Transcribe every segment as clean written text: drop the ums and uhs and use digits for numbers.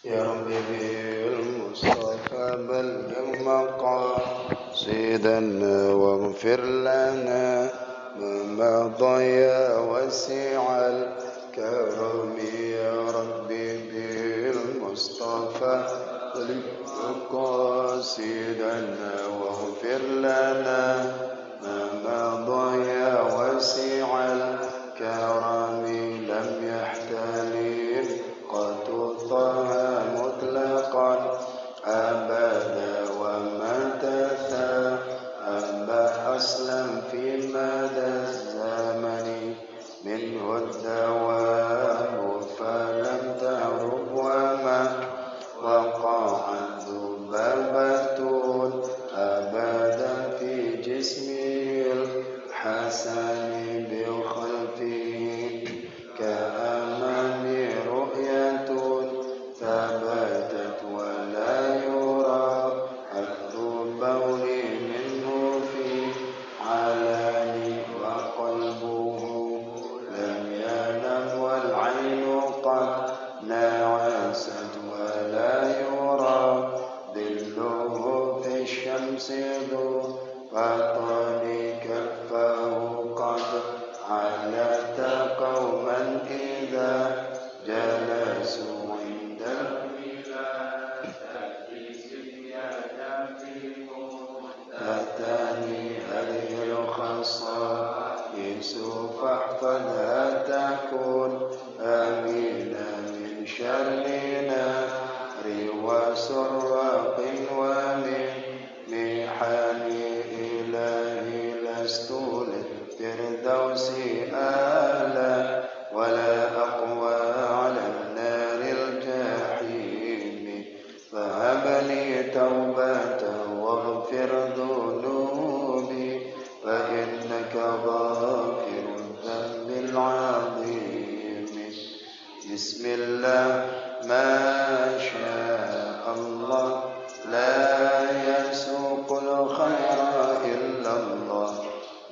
يا رب بالمصطفى بلغ مقاصدنا واغفر لنا ما مضى يا واسع الكرم يا رب بالمصطفى بلغ مقاصدنا واغفر لنا ما مضى يا واسع الكرم لم يحتمل قد طه مطلقا أبدا ومتى ثاب أصلا في مدى الزمن منه الدوام فلم تعرف وما وقعت ذبابة أبدا في جسمه الحسن بخلفه كأمام رؤية ثبتت ولا يرى الذبول منه في علاني وقلبه لم ينم والعين قد نعست ولا يرى ظله في الشمس ذو فطن كفه قد علت قوما إذا جلسوا عند أتاني هذه الخصائص فاحفظها تكون آمنا من شر نار وسراق ومن محن إلهي لست للفردوس آلا ولا أقوى على النار الجحيم فهب لي توبة واغفر ذنوبي فإنك غافر الذنب العظيم بسم الله ما شاء الله لا يسوق الخير إلا الله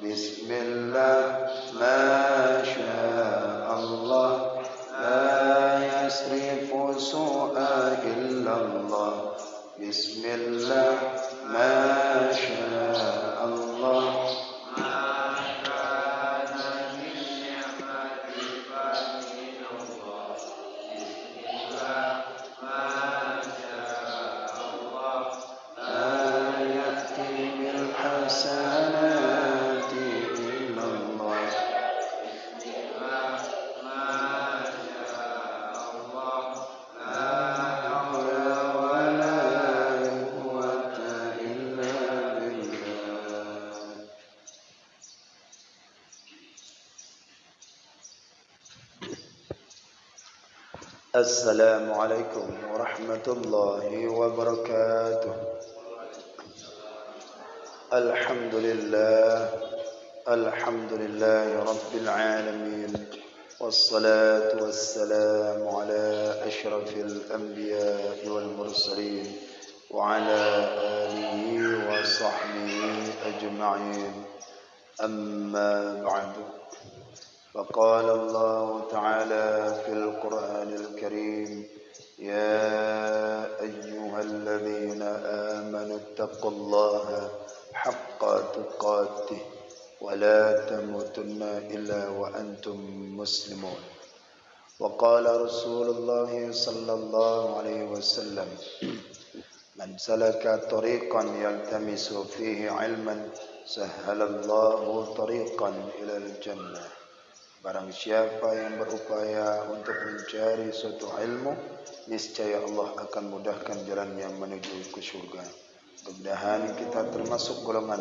بسم الله ما شاء الله لا يصرف سوء إلا الله بسم الله ما شاء الله حسنات إلا الله لا حول ولا قوة إلا بالله. السلام عليكم ورحمة الله وبركاته. الحمد لله رب العالمين والصلاة والسلام على أشرف الأنبياء والمرسلين وعلى آله وصحبه أجمعين أما بعد فقال الله تعالى في القرآن الكريم يا أيها الذين آمنوا اتقوا الله حق تقاته ولا تموتن إلا وأنتم مسلمون وقال رسول الله صلى الله عليه وسلم من سلك طريقا يلتمس فيه علما سهل الله طريقا إلى الجنة. Barang siapa yang berupaya untuk mencari suatu ilmu, niscaya Allah akan mudahkan jalannya menuju ke surga. Mudah-mudahan kita termasuk golongan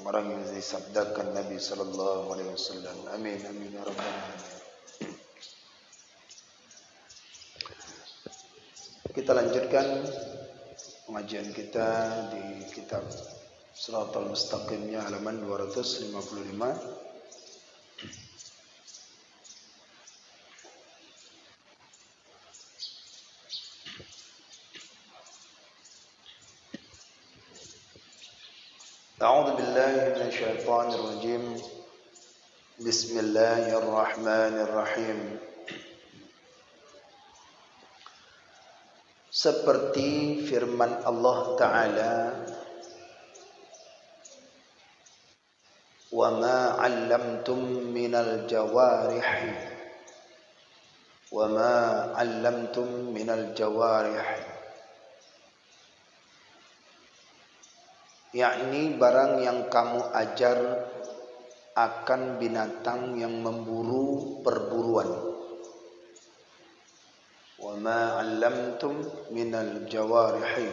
orang yang disabdakan Nabi sallallahu alaihi wasallam. Amin amin ya rabbal alamin. Kita lanjutkan pengajian kita di kitab Shiratal Mustaqimnya halaman 255. أعوذ بالله من الشيطان الرجيم بسم الله الرحمن الرحيم seperti firman Allah Ta'ala, wa ma 'allamtum minal jawarihi, wa ma 'allamtum minal jawarihi, yakni barang yang kamu ajar akan binatang yang memburu perburuan. Wa ma 'allamtum minal jawarihi,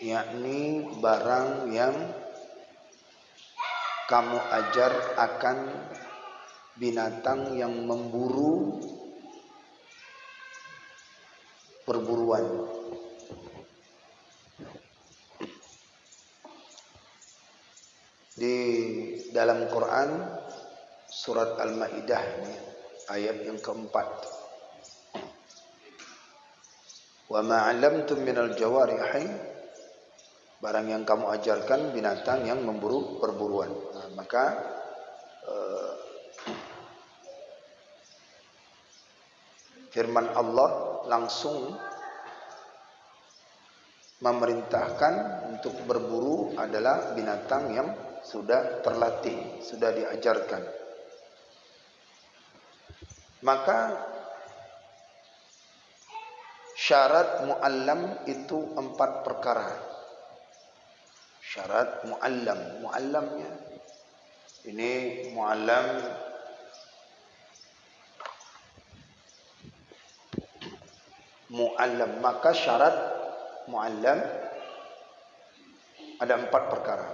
yakni barang yang kamu ajar akan binatang yang memburu perburuan. Di dalam Quran surat Al-Maidah ayat yang keempat. Wa ma 'allamtum minal jawarihi, barang yang kamu ajarkan binatang yang memburu perburuan. Nah, maka firman Allah langsung memerintahkan untuk berburu adalah binatang yang sudah terlatih, sudah diajarkan. Maka syarat mu'allam itu 4 perkara. Syarat mu'allam, mu'allamnya ini mu'allam. Maka syarat mu'allam ada 4 perkara.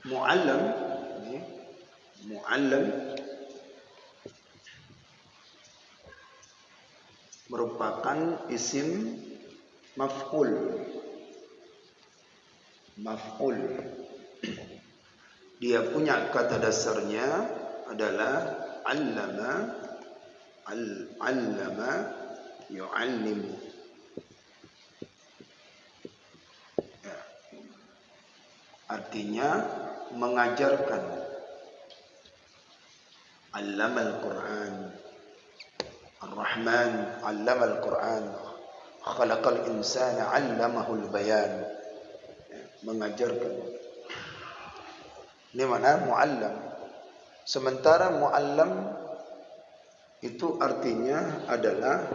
Mu'allam merupakan isim maf'ul. Dia punya kata dasarnya adalah allama yu'allimu. Ya. Artinya mengajarkan. Allamal Quran. Ar-Rahman allamal Quran. Khalaqal insana 'allamahul bayan. Mengajarkan. Ini mana mu'allam. Sementara mu'allam itu artinya adalah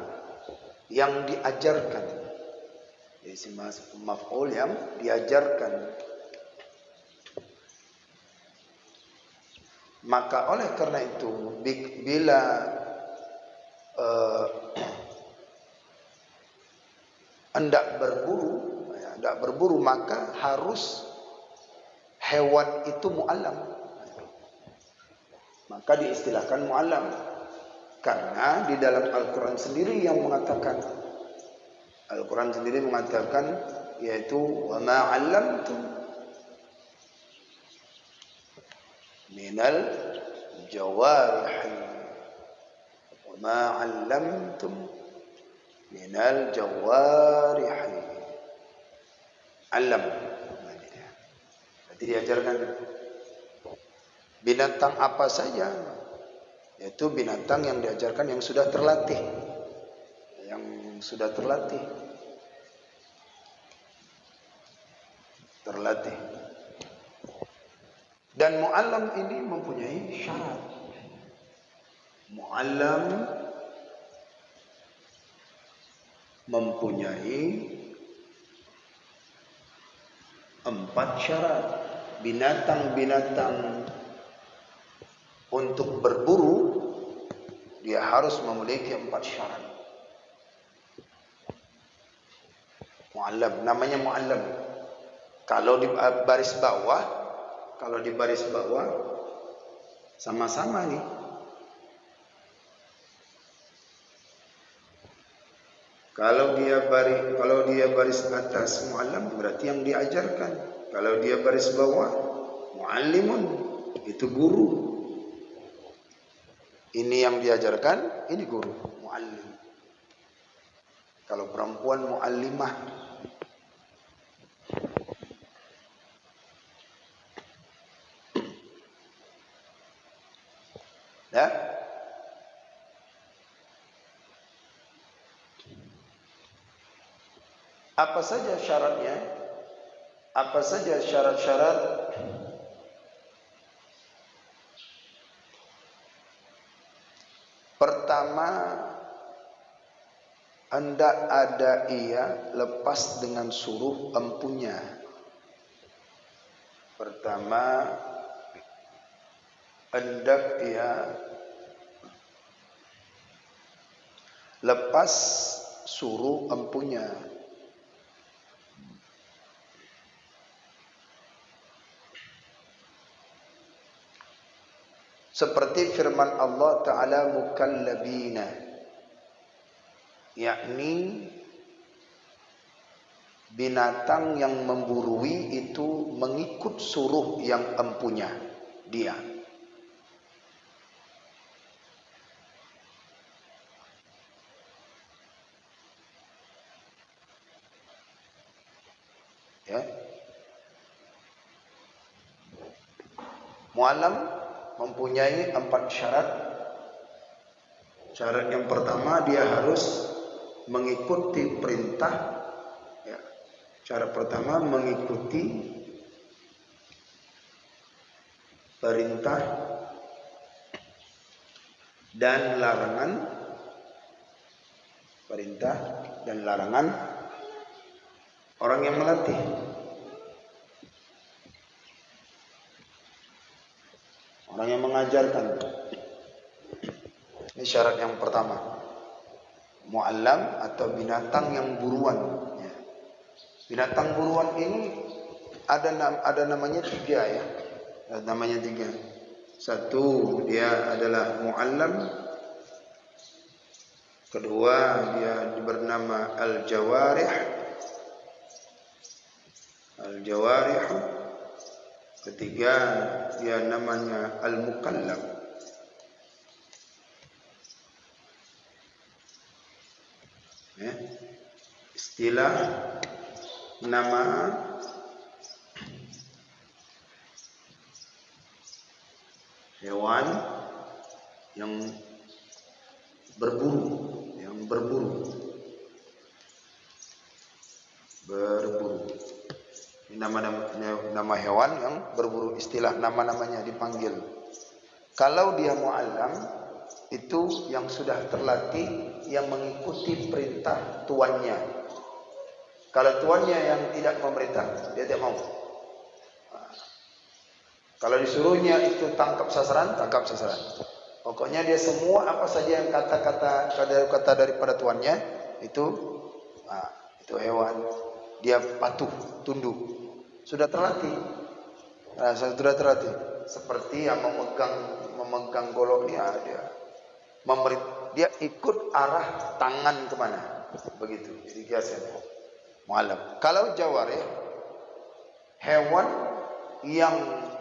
yang diajarkan. Isim maf'ul yang diajarkan. Maka oleh karena itu bila hendak berburu maka harus hewan itu mu'allam. Maka diistilahkan mu'allam. Karena di dalam Al-Quran sendiri yang mengatakan, Al-Quran sendiri mengatakan, yaitu wa ma 'allamtum minal jawarihi, wa ma 'allamtum minal jawarihi. Alam, berarti diajarkan binatang apa saja, yaitu binatang yang diajarkan yang sudah terlatih, Dan mu'allam ini mempunyai syarat. Mu'allam mempunyai 4 syarat. Binatang-binatang untuk berburu dia harus memiliki 4 syarat. Mu'allam, namanya mu'allam. Kalau di baris bawah sama-sama nih. Kalau dia baris atas mu'allam berarti yang diajarkan. Kalau dia baris bawah mu'allimun, itu guru. Ini yang diajarkan, ini guru, mu'allim. Kalau perempuan mu'allimah. Apa saja syaratnya? Apa saja syarat-syarat? Pertama, hendak ada ia lepas dengan suruh empunya. Pertama, hendak ia lepas suruh empunya. Seperti firman Allah Ta'ala mukallabina, yakni binatang yang memburui itu mengikut suruh yang empunya dia. Ya. Mu'allam mempunyai 4 syarat. Syarat yang pertama, dia harus mengikuti perintah. Ya. Syarat pertama, mengikuti perintah dan larangan. Perintah dan larangan orang yang melatih. Orang yang mengajarkan. Ini syarat yang pertama. Mu'allam atau binatang yang buruan. Ya. Binatang buruan ini ada namanya 3 ya. Ada namanya 3. Satu, dia adalah mu'allam. Kedua, dia bernama al-jawarih. Al-jawarih. Ketiga, dia namanya al-mukallaf. Ya. Istilah nama hewan yang berburu, Ini nama hewan yang berburu, istilah nama-namanya dipanggil. Kalau dia mu'allam, itu yang sudah terlatih, yang mengikuti perintah tuannya. Kalau tuannya yang tidak memerintah, dia tidak mau. Kalau disuruhnya itu tangkap sasaran, tangkap sasaran. Pokoknya dia semua apa saja yang kata daripada tuannya itu hewan, dia patuh, tunduk. Sudah terlatih. Sudah terlatih. Seperti yang memegang golok dia ikut arah tangan kemana. Begitu. Jadi biasanya mu'allam. Kalau jawarih, hewan yang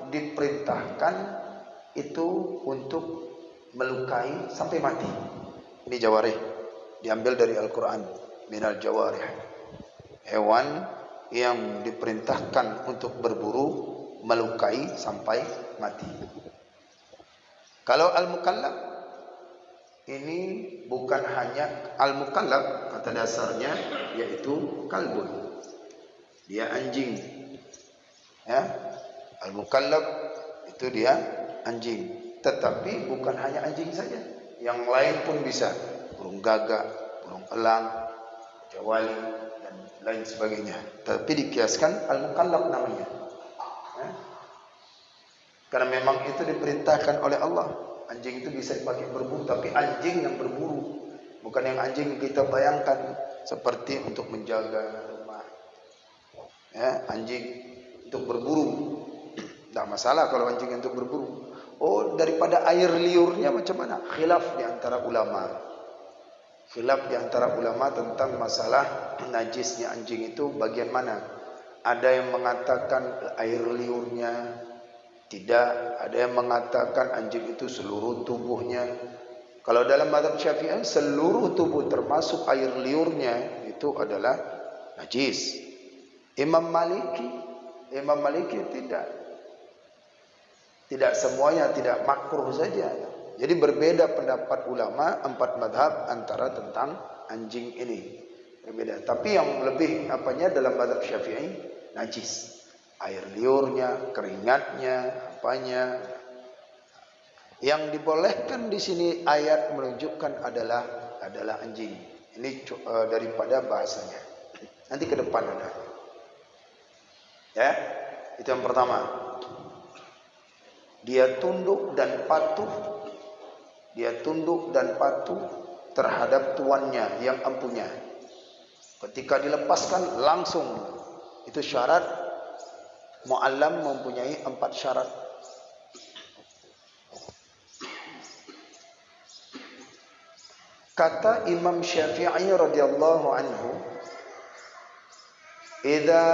diperintahkan itu untuk melukai sampai mati. Ini jawarih. Diambil dari Al-Quran. Minal jawarih. Hewan yang diperintahkan untuk berburu, melukai sampai mati. Kalau al-mukallaf, ini bukan hanya al-mukallaf, kata dasarnya yaitu kalbun. Dia anjing. Ya. Al-mukallaf itu dia anjing. Tetapi bukan hanya anjing saja, yang lain pun bisa. Burung gagak, burung elang, jawali, dan lain sebagainya. Tapi dikiaskan al-mukallaf namanya. Ya. Karena memang itu diperintahkan oleh Allah. Anjing itu bisa dipakai berburu, tapi anjing yang berburu, bukan yang anjing kita bayangkan seperti untuk menjaga rumah. Ya, anjing untuk berburu. Tidak masalah kalau anjing untuk berburu. Oh, daripada air liurnya macam mana? Khilaf di antara ulama. Khilaf di antara ulama tentang masalah najisnya anjing itu bagian mana. Ada yang mengatakan air liurnya, tidak. Ada yang mengatakan anjing itu seluruh tubuhnya. Kalau dalam mazhab Syafi'i, seluruh tubuh termasuk air liurnya itu adalah najis. Imam Maliki tidak semuanya, tidak makruh saja. Jadi berbeda pendapat ulama 4 mazhab antara tentang anjing ini. Berbeda. Tapi yang lebih apanya dalam mazhab Syafi'i najis. Air liurnya, keringatnya, apanya. Yang dibolehkan di sini ayat menunjukkan adalah anjing. Ini daripada bahasanya. Nanti ke depan ada. Ya, itu yang pertama. Dia tunduk dan patuh. Dia tunduk dan patuh terhadap tuannya yang empunya. Ketika dilepaskan langsung. Itu syarat. Mu'allam mempunyai 4 syarat. Kata Imam Syafi'i radhiyallahu anhu, idza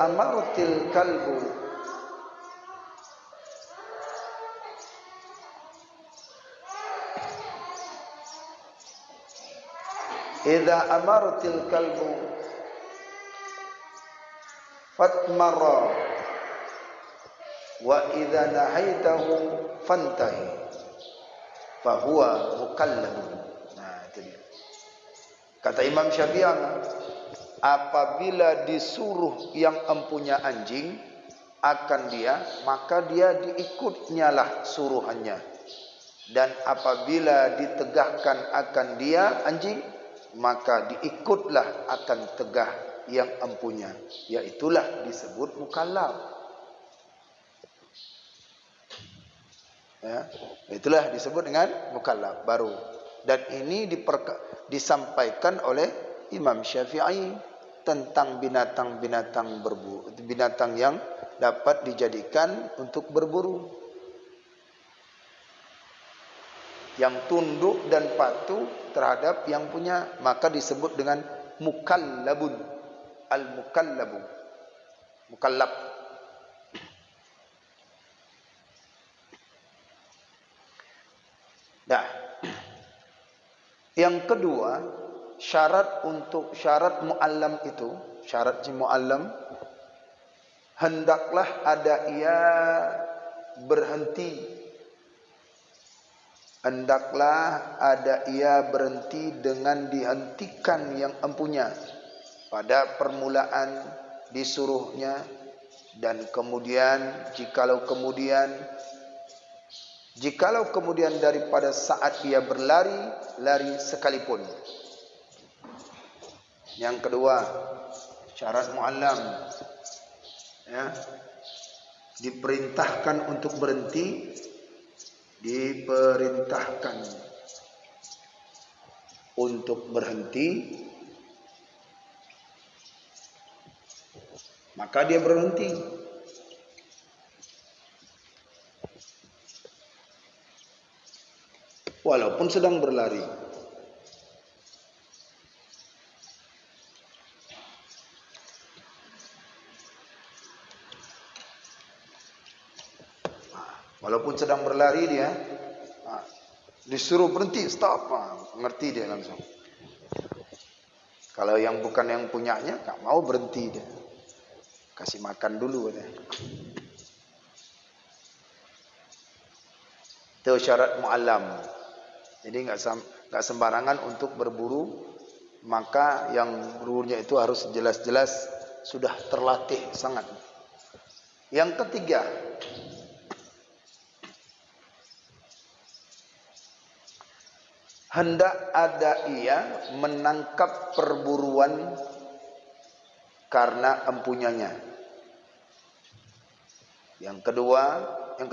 amartil kalbu fatmara wa idza nahaitahu fantahi fahuwa mukallab. Nah, itu dia. Kata Imam Syafi'i, apabila disuruh yang empunya anjing akan dia, maka dia diikutnyalah suruhannya. Dan apabila ditegahkan akan dia anjing, maka diikutlah akan tegah yang empunya. Yaitulah disebut mukallaf. Ya, itulah disebut dengan mukallaf baru. Dan ini disampaikan oleh Imam Syafi'i tentang binatang yang dapat dijadikan untuk berburu. Yang tunduk dan patuh terhadap yang punya, maka disebut dengan mukallabun. Al-mukallabu. Mukallab. Nah, yang kedua, syarat muallam itu, syarat muallam, hendaklah ada ia berhenti. Hendaklah ada ia berhenti dengan dihentikan yang empunya pada permulaan disuruhnya, dan kemudian jikalau kemudian daripada saat dia lari sekalipun. Yang kedua, syarat muallam, ya, diperintahkan untuk berhenti, maka dia berhenti. Walaupun sedang berlari. Walaupun sedang berlari dia, disuruh berhenti, stop, ngerti dia langsung. Kalau yang bukan yang punyanya, tak mau berhenti dia. Kasih makan dulu dia. Itu syarat muallam. Jadi enggak sembarangan untuk berburu, maka yang berurunya itu harus jelas-jelas sudah terlatih sangat. Yang ketiga, hendak ada ia menangkap perburuan karena empunyanya. Yang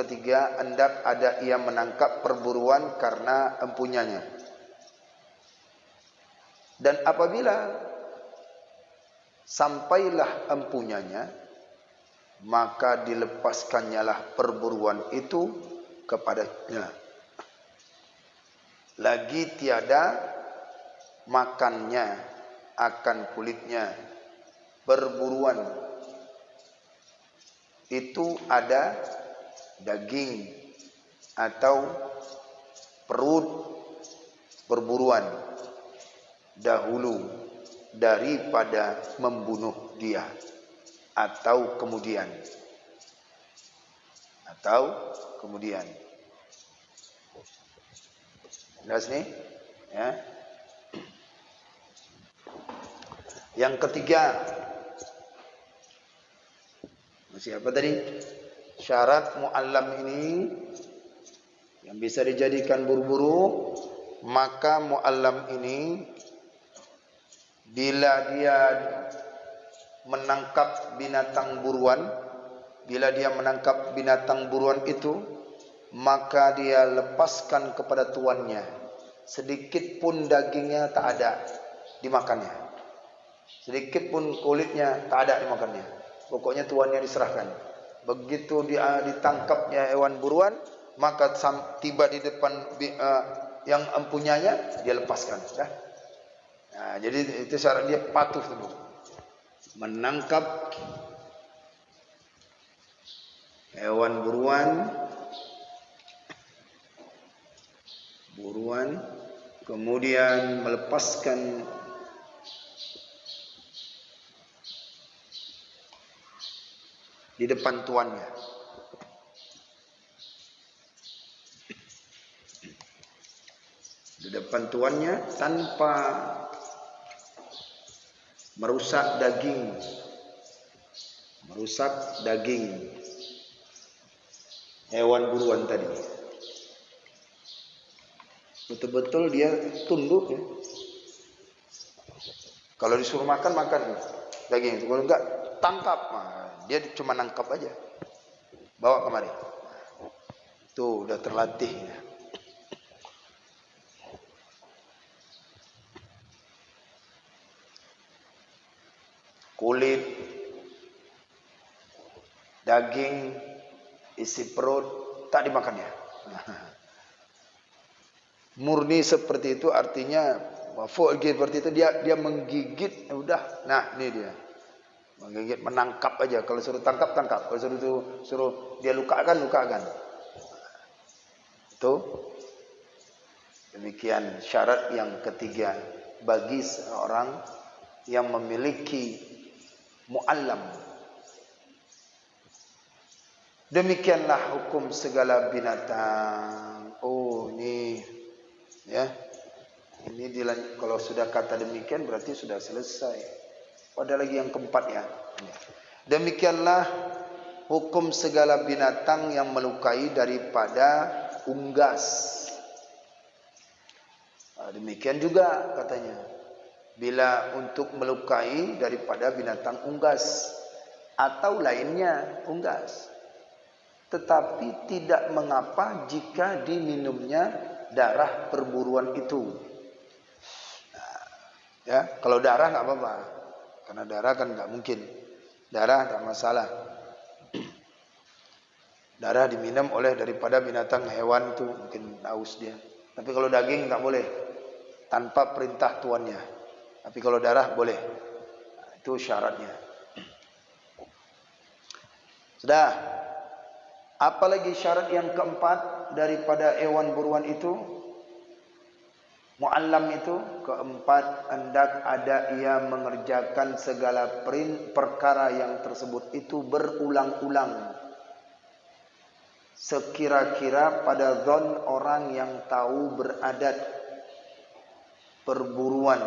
ketiga, hendak ada ia menangkap perburuan karena empunyanya. Dan apabila sampailah empunyanya, maka dilepaskannyalah perburuan itu kepadanya. Lagi tiada makannya akan kulitnya. Perburuan itu ada daging atau perut perburuan dahulu daripada membunuh dia, atau kemudian. Jelas nih? Ya. Yang ketiga, masih apa tadi? Syarat muallam ini yang bisa dijadikan buru-buru, maka muallam ini bila dia menangkap binatang buruan, bila dia menangkap binatang buruan itu, maka dia lepaskan kepada tuannya. Sedikit pun dagingnya tak ada dimakannya. Sedikit pun kulitnya tak ada dimakannya. Pokoknya tuannya diserahkan. Begitu dia ditangkapnya hewan buruan, maka tiba di depan yang empunyanya, dia lepaskan. Nah, jadi itu syarat dia patuh dulu. Menangkap hewan buruan, kemudian melepaskan di depan tuannya. Di depan tuannya tanpa merusak daging hewan buruan tadi. Betul-betul dia tunduk ya. Kalau disuruh makan daging. Kalau enggak, tangkap. Dia cuma nangkap aja, bawa kemari. Tuh udah terlatih ya. Kulit, daging, isi perut tak dimakannya. Murni seperti itu artinya seperti itu, dia menggigit, udah. Nah, ini dia. Menggigit, menangkap aja. Kalau suruh tangkap. Kalau suruh dia lukakan. Itu demikian syarat yang ketiga bagi seorang yang memiliki muallam. Demikianlah hukum segala binatang. Oh, ini ya. Ini kalau sudah kata demikian berarti sudah selesai. Ada lagi yang keempat ya. Demikianlah hukum segala binatang yang melukai daripada unggas. Demikian juga katanya. Bila untuk melukai daripada binatang unggas atau lainnya unggas. Tetapi tidak mengapa jika diminumnya darah perburuan itu. Ya, kalau darah nggak apa-apa. Karena darah kan nggak mungkin. Darah tak masalah. Darah diminum oleh daripada binatang hewan itu mungkin haus dia. Tapi kalau daging nggak boleh tanpa perintah tuannya. Tapi kalau darah boleh. Itu syaratnya. Sudah. Apalagi syarat yang keempat daripada hewan buruan itu? Muallam itu keempat, hendak ada ia mengerjakan segala perkara yang tersebut itu berulang-ulang. Sekira-kira pada zon orang yang tahu beradat perburuan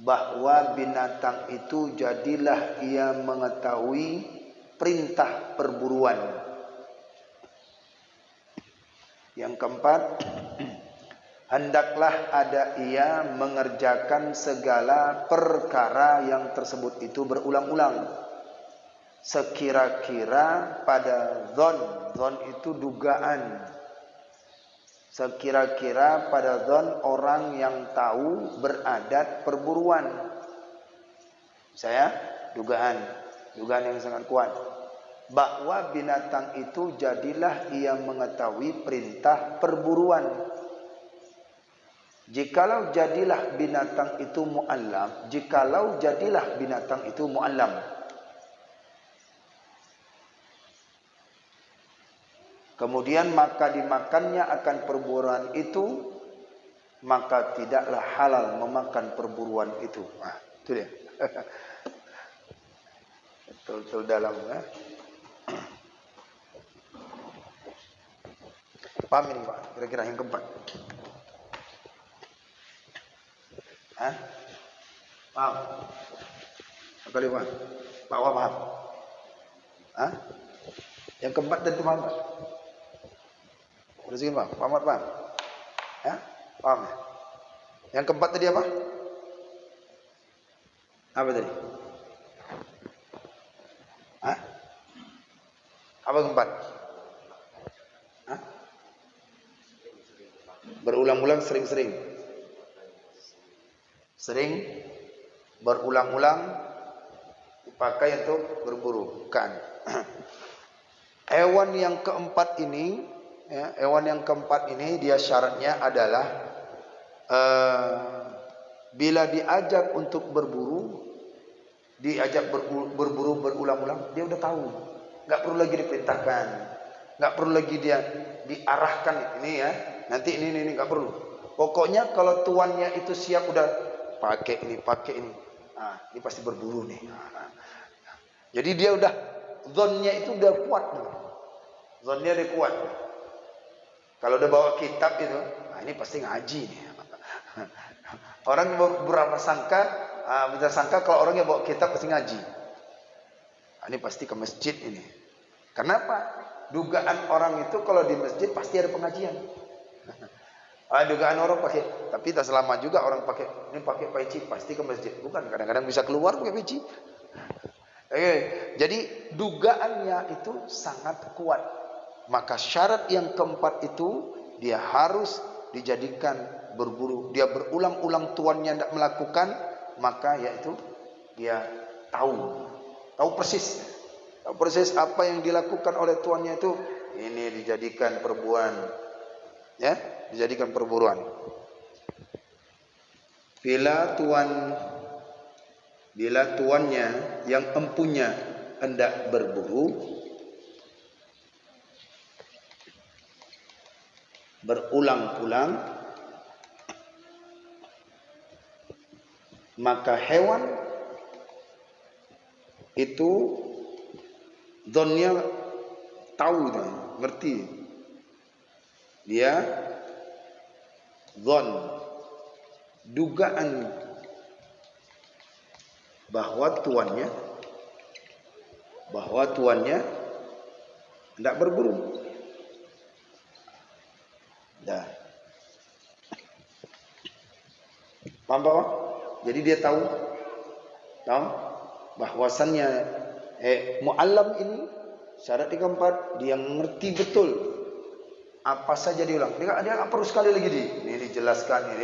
bahwa binatang itu jadilah ia mengetahui perintah perburuan. Yang keempat, hendaklah ada ia mengerjakan segala perkara yang tersebut itu berulang-ulang. Sekira-kira pada zon itu dugaan. Sekira-kira pada zon orang yang tahu beradat perburuan. Saya dugaan yang sangat kuat. Bahwa binatang itu jadilah ia mengetahui perintah perburuan. Jikalau jadilah binatang itu muallam, kemudian maka dimakannya akan perburuan itu, maka tidaklah halal memakan perburuan itu. Nah, itu dia. Betul-betul dalam ya. Paham ini Pak? Kira-kira yang keempat. Hah? Paham? Kali Pak? Pak Wah paham? Hah? Yang keempat dan paham Pak? Bersihkan Pak? Paham Pak? Ya? Paham ya? Yang keempat tadi apa? Apa tadi? Hah? Apa keempat? Hah? Berulang-ulang, sering-sering. Sering, berulang-ulang, dipakai untuk berburu. Bukan. Hewan yang keempat ini, ya, hewan yang keempat ini dia syaratnya adalah bila diajak untuk berburu, diajak berburu berulang-ulang, dia udah tahu. Nggak perlu lagi diperintahkan, nggak perlu lagi dia diarahkan. Ini ya, nanti ini nggak perlu. Pokoknya kalau tuannya itu siap, udah pakai ini. Nah, ini pasti berburu nih. Nah. Jadi dia udah, zonnya itu udah kuat. Zonnya udah kuat. Kalau udah bawa kitab itu, nah ini pasti ngaji nih. Orang berapa sangka, bisa sangka kalau orang yang bawa kitab pasti ngaji. Nah, ini pasti ke masjid ini. Kenapa? Dugaan orang itu kalau di masjid pasti ada pengajian. Dugaan orang pakai, tapi tak selama juga orang pakai peci pasti ke masjid. Bukan, kadang-kadang bisa keluar pakai peci. Jadi dugaannya itu sangat kuat. Maka syarat yang keempat itu dia harus dijadikan berburu. Dia berulang-ulang tuannya tidak melakukan, maka yaitu dia tahu persis apa yang dilakukan oleh tuannya itu. Ini dijadikan perburuan, ya, dijadikan perburuan. Bila tuannya yang empunya hendak berburu, berulang-ulang, maka hewan itu zonnya tahu, ngerti. Dia zon, dugaan bahwa tuannya hendak berburu. Dah. Paham Pak? Jadi dia tahu bahwasannya muallam ini syarat yang keempat, dia ngerti betul apa saja diulang. Dia nggak perlu sekali lagi ini dijelaskan,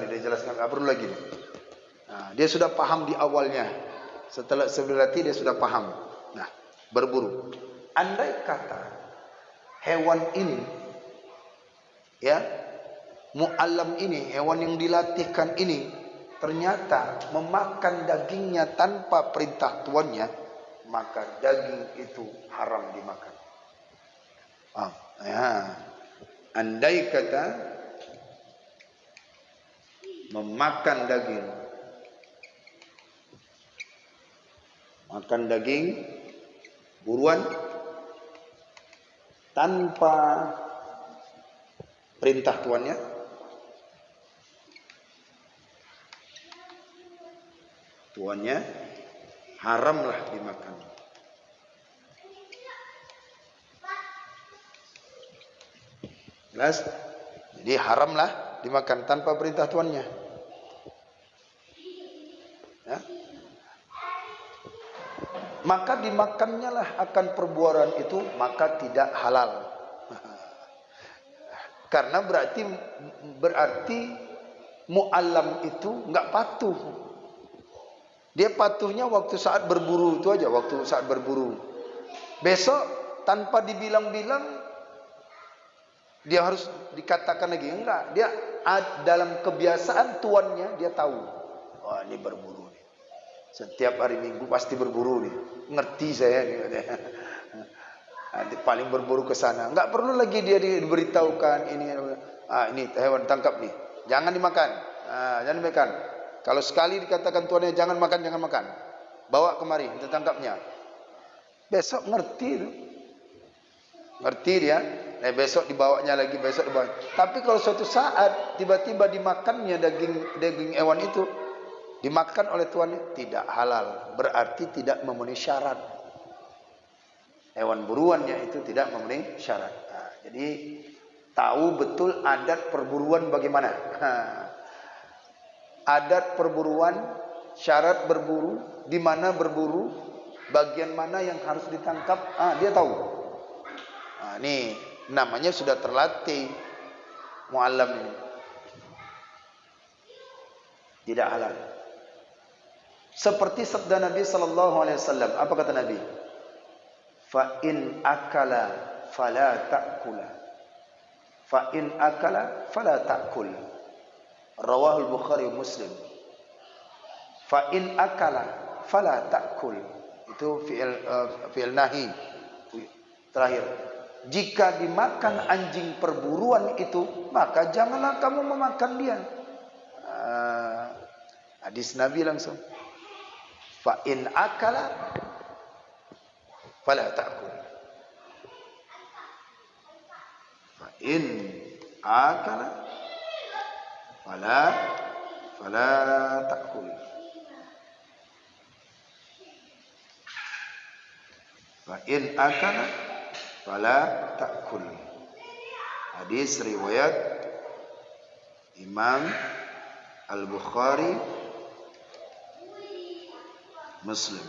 nggak perlu lagi. Nah, dia sudah paham di awalnya. Setelah berarti dia sudah paham. Nah, berburu. Andai kata hewan ini, ya, muallam ini, hewan yang dilatihkan ini ternyata memakan dagingnya tanpa perintah tuannya, maka daging itu haram dimakan. Andai kata memakan daging buruan tanpa perintah tuannya, haramlah dimakan. Jelas? Jadi haramlah dimakan tanpa perintah tuannya. Ya? Maka dimakannya lah akan perbuatan itu, maka tidak halal. Karena berarti muallam itu enggak patuh. Dia patuhnya waktu saat berburu itu aja, waktu saat berburu. Besok tanpa dibilang-bilang dia harus dikatakan lagi, enggak. Dia dalam kebiasaan tuannya dia tahu. Wah, ini berburu nih. Setiap hari Minggu pasti berburu nih. Ngerti saya nih. Nanti paling berburu ke sana. Enggak perlu lagi dia diberitahukan ini hewan tangkap nih. Jangan dimakan. Jangan dimakan. Kalau sekali dikatakan tuannya jangan makan. Bawa kemari, kita tangkapnya. Besok ngerti itu. ngerti dia. Nah, besok dibawanya lagi, besok dibawa. Tapi kalau suatu saat tiba-tiba dimakannya daging hewan itu, dimakan oleh tuannya, tidak halal, berarti tidak memenuhi syarat. Hewan buruannya itu tidak memenuhi syarat. Nah, jadi tahu betul adat perburuan bagaimana. Adat perburuan, syarat berburu, di mana berburu, bagian mana yang harus ditangkap, dia tahu. Nah, ini namanya sudah terlatih muallam ini. Tidak halal. Seperti sabda Nabi sallallahu alaihi wasallam, apa kata Nabi? Fa in akala fala ta'kula. Fa in akala fala ta'kul. Rawahul Bukhari Muslim. Fa in akala fala ta'kul. Itu fi'il nahi. Terakhir. Jika dimakan anjing perburuan itu, maka janganlah kamu memakan dia. Hadis Nabi langsung. Fa in akala fala ta'kul. Fa in akala fala ta'kul. Fa in akala fala ta'kul. Hadis riwayat Imam Al-Bukhari Muslim.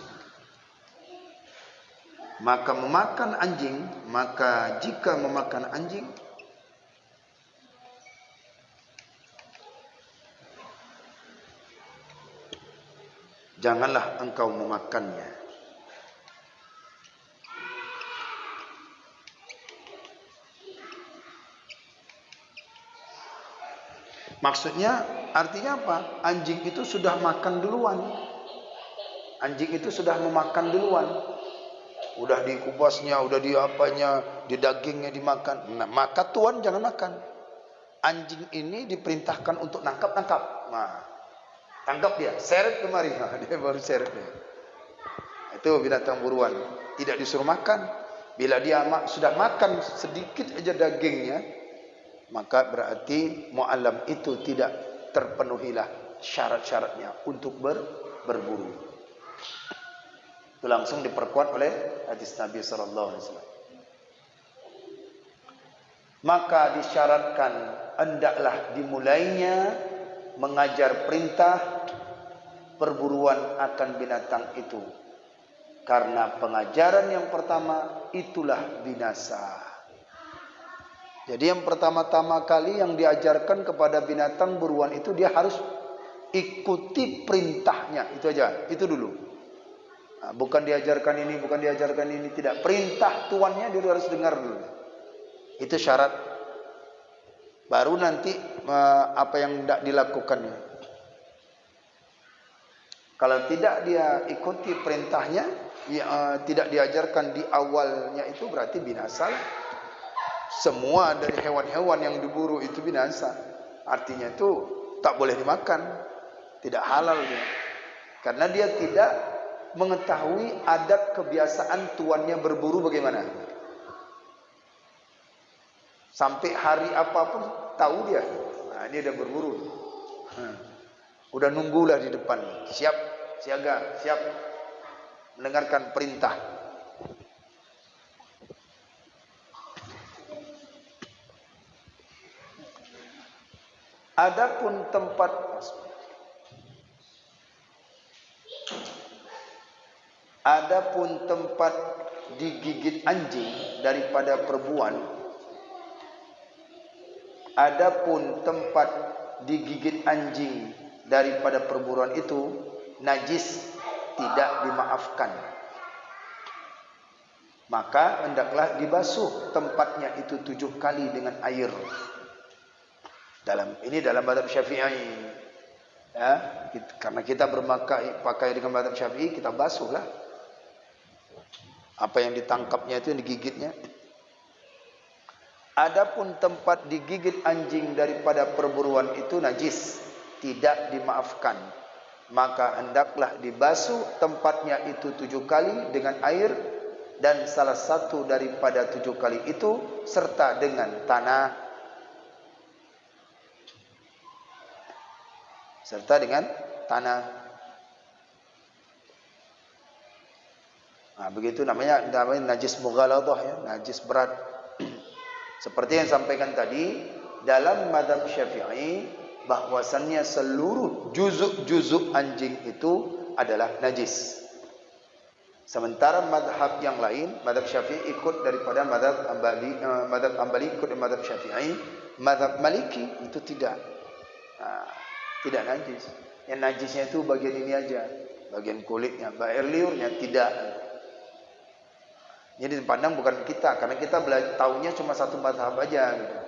Maka memakan anjing, maka jika memakan anjing, janganlah engkau memakannya. Maksudnya, artinya apa? Anjing itu sudah makan duluan. Anjing itu sudah memakan duluan. Udah dikubasnya, udah diapanya, di dagingnya dimakan. Nah, maka tuan jangan makan. Anjing ini diperintahkan untuk nangkap. Nah, tangkap dia, seret kemari. Nah, dia baru seret dia. Itu binatang buruan. Tidak disuruh makan. Bila dia sudah makan sedikit aja dagingnya, maka berarti mu'allam itu tidak terpenuhilah syarat-syaratnya untuk berburu. Itu langsung diperkuat oleh hadis Nabi SAW. Maka disyaratkan hendaklah dimulainya mengajar perintah perburuan akan binatang itu. Karena pengajaran yang pertama itulah binasa. Jadi yang pertama-tama kali yang diajarkan kepada binatang buruan itu dia harus ikuti perintahnya. Itu aja, itu dulu. Nah, bukan diajarkan ini, bukan diajarkan ini, tidak. Perintah tuannya dia harus dengar dulu. Itu syarat. Baru nanti apa yang tidak dilakukannya. Kalau tidak dia ikuti perintahnya, tidak diajarkan di awalnya, itu berarti binasa. Semua dari hewan-hewan yang diburu itu binasa. Artinya itu tak boleh dimakan. Tidak halal dia. Karena dia tidak mengetahui adat kebiasaan tuannya berburu bagaimana. Sampai hari apapun tahu dia. Nah, ini udah berburu. Udah nunggulah di depan. Siap, siaga, siap mendengarkan perintah. Adapun tempat digigit anjing daripada perburuan, adapun tempat digigit anjing daripada perburuan itu najis, tidak dimaafkan. Maka hendaklah dibasuh tempatnya itu 7 kali dengan air. Dalam mazhab Syafi'i, ya, karena kita pakai dengan mazhab Syafi'i, kita basuhlah apa yang ditangkapnya itu, yang digigitnya. Adapun tempat digigit anjing daripada perburuan itu najis, tidak dimaafkan. Maka hendaklah dibasuh tempatnya itu 7 kali dengan air dan salah satu daripada 7 kali itu serta dengan tanah. Serta dengan tanah. Nah, begitu namanya najis mughaladhah ya, najis berat. Seperti yang sampaikan tadi, dalam mazhab Syafi'i bahwasannya seluruh juzuk-juzuk anjing itu adalah najis. Sementara mazhab yang lain, mazhab Syafi'i ikut daripada mazhab Hambali ikut mazhab Syafi'i, mazhab Maliki itu tidak. Nah, tidak najis. Yang najisnya itu bagian ini aja, bagian kulitnya, air liurnya tidak. Jadi dipandang bukan kita, karena kita tahunya cuma satu mazhab aja gitu.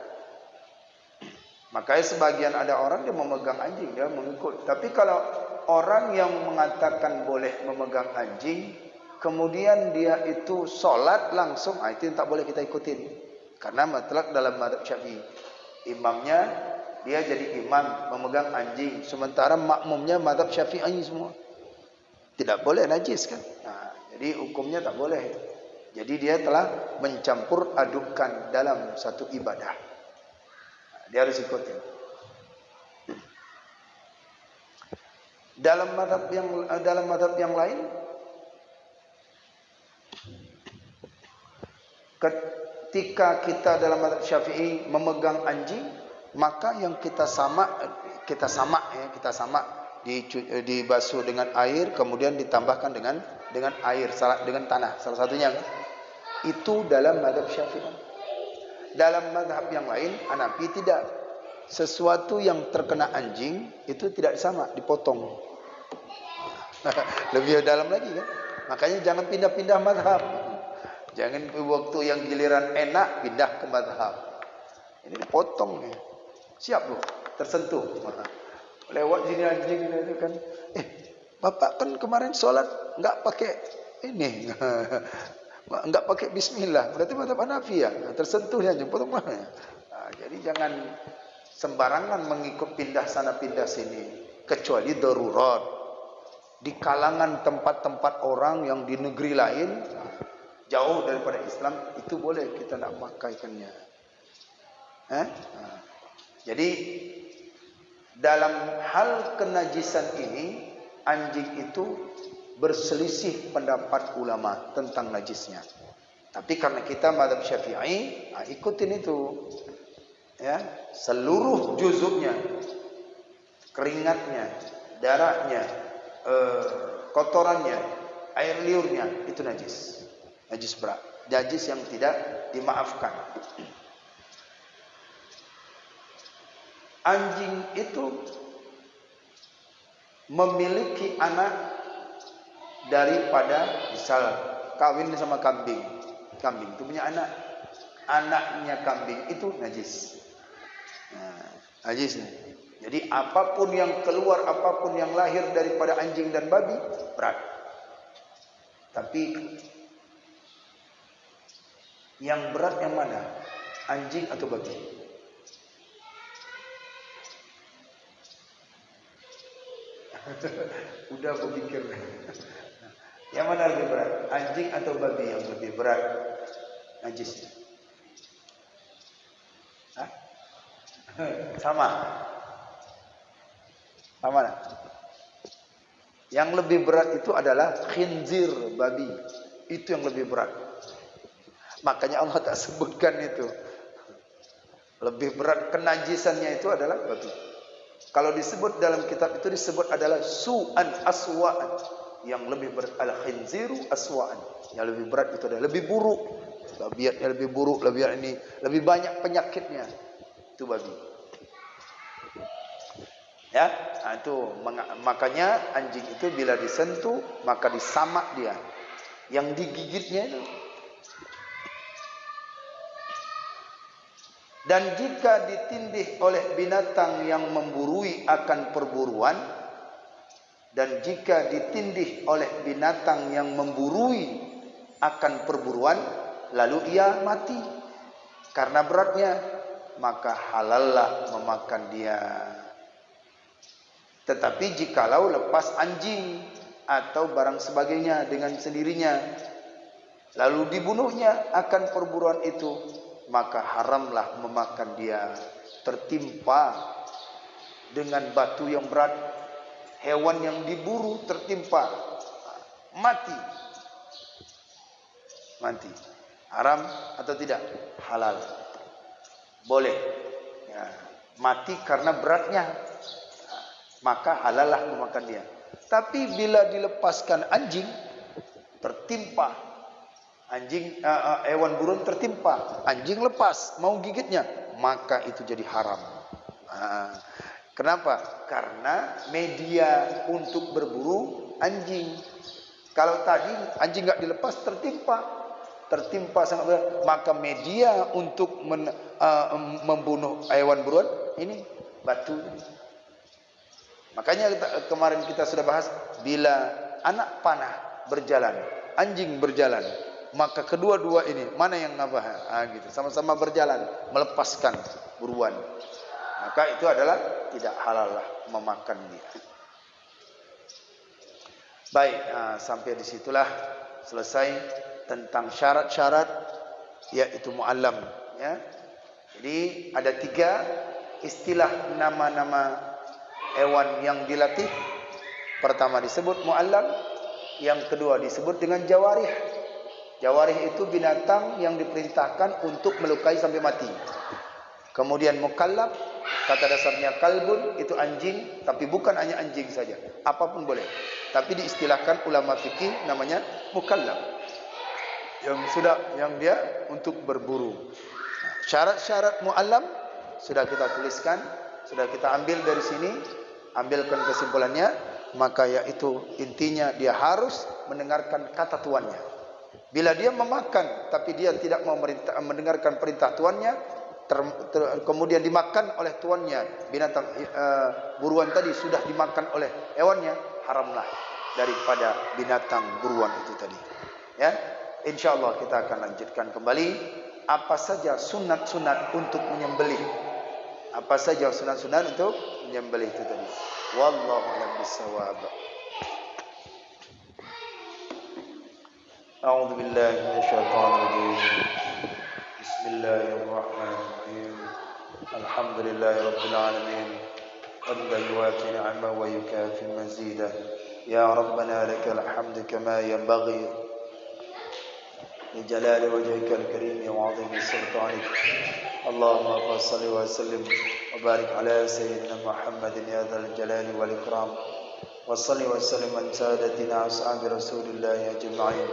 Makanya sebagian ada orang dia memegang anjing, dia mengikut. Tapi kalau orang yang mengatakan boleh memegang anjing, kemudian dia itu sholat langsung, itu yang tak boleh kita ikutin. Karena mutlak dalam mazhab Syafi'i, imamnya dia jadi imam memegang anjing, sementara makmumnya mazhab Syafi'i semua. Tidak boleh najis kan? Nah, jadi hukumnya tak boleh. Jadi dia telah mencampur adukan dalam satu ibadah. Nah, dia harus ikutin. Dalam mazhab yang lain, ketika kita dalam mazhab Syafi'i memegang anjing, maka yang kita sama dibasuh dengan air, kemudian ditambahkan dengan air, dengan tanah, salah satunya kan? Itu dalam mazhab Syafi'i. Dalam mazhab yang lain, Hanafi tidak. Sesuatu yang terkena anjing itu tidak sama, dipotong. Lebih dalam lagi kan? Makanya jangan pindah-pindah mazhab. Jangan waktu yang giliran enak pindah ke mazhab. Ini dipotong nih. Siap loh, tersentuh. Lewat sini anjing itu kan. Bapak kan kemarin sholat enggak pakai ini. Enggak pakai bismillah. Berarti mazhab Hanafi ya. Tersentuhnya aja potong mana. Nah, jadi jangan sembarangan mengikut pindah sana pindah sini, kecuali darurat. Di kalangan tempat-tempat orang yang di negeri lain jauh daripada Islam, itu boleh kita nak memakaikannya. Jadi dalam hal kenajisan ini, anjing itu berselisih pendapat ulama tentang najisnya. Tapi karena kita mazhab Syafi'i, ikutin itu. Ya, seluruh juzuknya, keringatnya, darahnya, kotorannya, air liurnya itu najis. Najis berat, najis yang tidak dimaafkan. Anjing itu memiliki anak daripada misal kawin sama kambing. Kambing itu punya anak. Anaknya kambing itu najis. Nah, najis. Jadi apapun yang keluar, apapun yang lahir daripada anjing dan babi berat. Tapi yang berat yang mana? Anjing atau babi? Udah berpikir. Yang mana lebih berat? Anjing atau babi yang lebih berat najisnya? Hah? Sama. Sama. Yang lebih berat itu adalah khinzir, babi. Itu yang lebih berat. Makanya Allah tak sebutkan itu. Lebih berat kenajisannya itu adalah babi. Kalau disebut dalam kitab itu disebut adalah su'an aswa'an. Yang lebih berat al-khinziru aswa'an. Yang lebih berat itu adalah lebih buruk. Tabiatnya lebih buruk, lebih banyak penyakitnya. Itu babi. Ya, nah itu makanya anjing itu bila disentuh maka disamak dia. Yang digigitnya itu. Dan jika ditindih oleh binatang yang memburui akan perburuan, dan jika ditindih oleh binatang yang memburui akan perburuan, lalu ia mati karena beratnya, maka halallah memakan dia. Tetapi jikalau lepas anjing atau barang sebagainya dengan sendirinya, lalu dibunuhnya akan perburuan itu, maka haramlah memakan dia. Tertimpa dengan batu yang berat, hewan yang diburu tertimpa, mati. Haram atau tidak? Halal. Boleh. Ya, mati karena beratnya, maka halallah memakan dia. Tapi bila dilepaskan anjing, tertimpa anjing, hewan buruan tertimpa, anjing lepas mau gigitnya, maka itu jadi haram. Kenapa? Karena media untuk berburu anjing. Kalau tadi anjing nggak dilepas, tertimpa sangat berat, maka media untuk membunuh hewan buruan ini batu. Makanya kemarin kita sudah bahas, bila anak panah berjalan, anjing berjalan, maka kedua-dua ini mana yang ngabah? Gitu, sama-sama berjalan melepaskan buruan, maka itu adalah tidak halal lah memakan dia. Baik, sampai disitulah selesai tentang syarat-syarat yaitu muallam. Ya, jadi ada 3 istilah nama-nama hewan yang dilatih. Pertama disebut muallam, yang kedua disebut dengan jawarih. Jawarih itu binatang yang diperintahkan untuk melukai sampai mati. Kemudian mukallaf, kata dasarnya kalbun, itu anjing, tapi bukan hanya anjing saja, apapun boleh. Tapi diistilahkan ulama fikih namanya mukallaf, yang dia untuk berburu. Syarat-syarat muallam sudah kita tuliskan, sudah kita ambil dari sini. Ambilkan kesimpulannya, maka yaitu intinya dia harus mendengarkan kata tuannya. Bila dia memakan tapi dia tidak mau mendengarkan perintah tuannya, kemudian dimakan oleh tuannya, binatang buruan tadi sudah dimakan oleh hewannya, haramlah daripada binatang buruan itu tadi. Ya, insyaallah kita akan lanjutkan kembali apa saja sunat-sunat untuk menyembelih. Apa saja sunat-sunat untuk menyembelih itu tadi. Wallahu a'lam bissawab. A'udzu billahi minasyaitonir rajim. Bismillahirrahmanirrahim. Alhamdulillahirabbil alamin. Hamdan yuwafi ni'amahu wa yukafi mazidah. Ya rabbana lakal hamdu kama yanbaghi لجلال وجهك الكريم وعظيم سلطانك. اللهم صل وسلم وبارك على سيدنا محمد يا ذا الجلال والإكرام. وصل وسلم عن سادتنا أصحاب رسول الله أجمعين.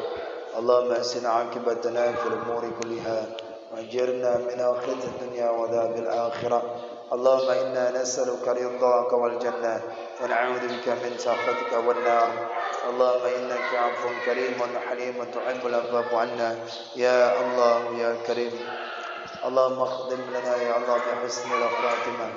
اللهم أحسن عاقبتنا في الأمور كلها وأجرنا من آخرة الدنيا وعذاب الآخرة. اللهم إنا نسألك رضاك والجنة ونعوذ بك من سخطك والنار. اللهم إنك عفو كريم حليم تحب العفو عنا يا الله يا كريم. اللهم اختم لنا يا الله بحسن الخاتمة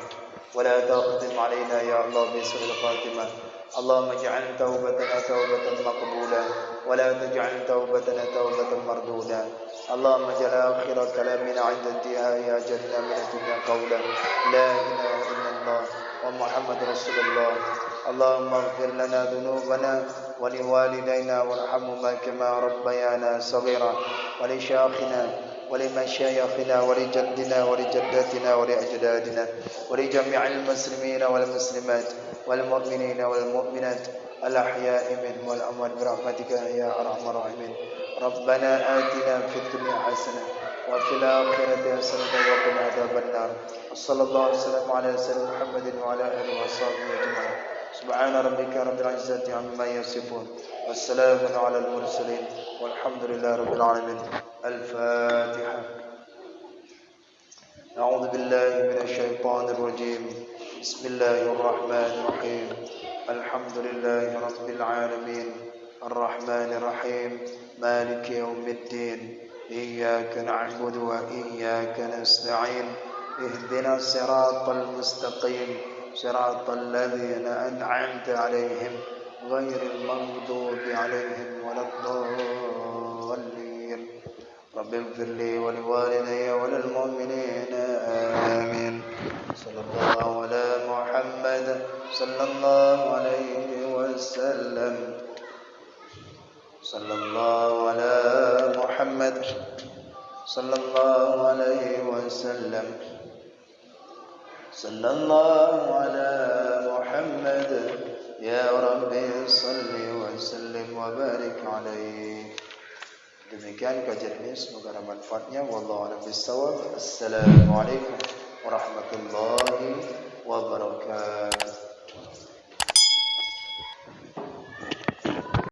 ولا تختم علينا يا الله بسوء الخاتمة. اللهم اجعل توبتنا توبة مقبولة ولا تجعل توبتنا توبة مردودة. اللهم اجعل آخر كلامنا عند انتهاء أجلنا من الدنيا قولا لا إله إلا الله ومحمد رسول الله. اللهم اغفر لنا ذنوبنا ولوالدينا وارحمهما كما ربيانا صغيرا ولشيخنا ولمشايخنا ولجدنا ولجداتنا ولأجدادنا ولجميع المسلمين والمسلمات والمؤمنين والمؤمنات الأحياء منهم والأموات برحمتك يا أرحم الراحمين. ربنا آتنا في الدنيا حسنة وفي الآخرة حسنة وقنا عذاب النار. وصلى الله وسلم على سيدنا محمد وعلى آله وصحبه أجمعين. سبحان ربك رب العزة عما يصفون والسلام على المرسلين والحمد لله رب العالمين. الفاتحة. أعوذ بالله من الشيطان الرجيم. بسم الله الرحمن الرحيم. الحمد لله رب العالمين الرحمن الرحيم مالك يوم الدين. إياك نعبد وإياك نستعين. اهدنا الصراط المستقيم صراط الذين أنعمت عليهم غير المغضوب عليهم ولا الضالين. رب اغفر لي ولوالدي وللمؤمنين آمين. صلى الله على محمد صلى الله عليه وسلم. صلى الله على محمد sallallahu alaihi wasallam. Sallallahu ala Muhammad ya Rabbi salli wa sallim wa barik alaihi. Demikian kajian ini, semoga ada manfaatnya. Wallahu a'lam bishawab. Assalamualaikum warahmatullahi wabarakatuh.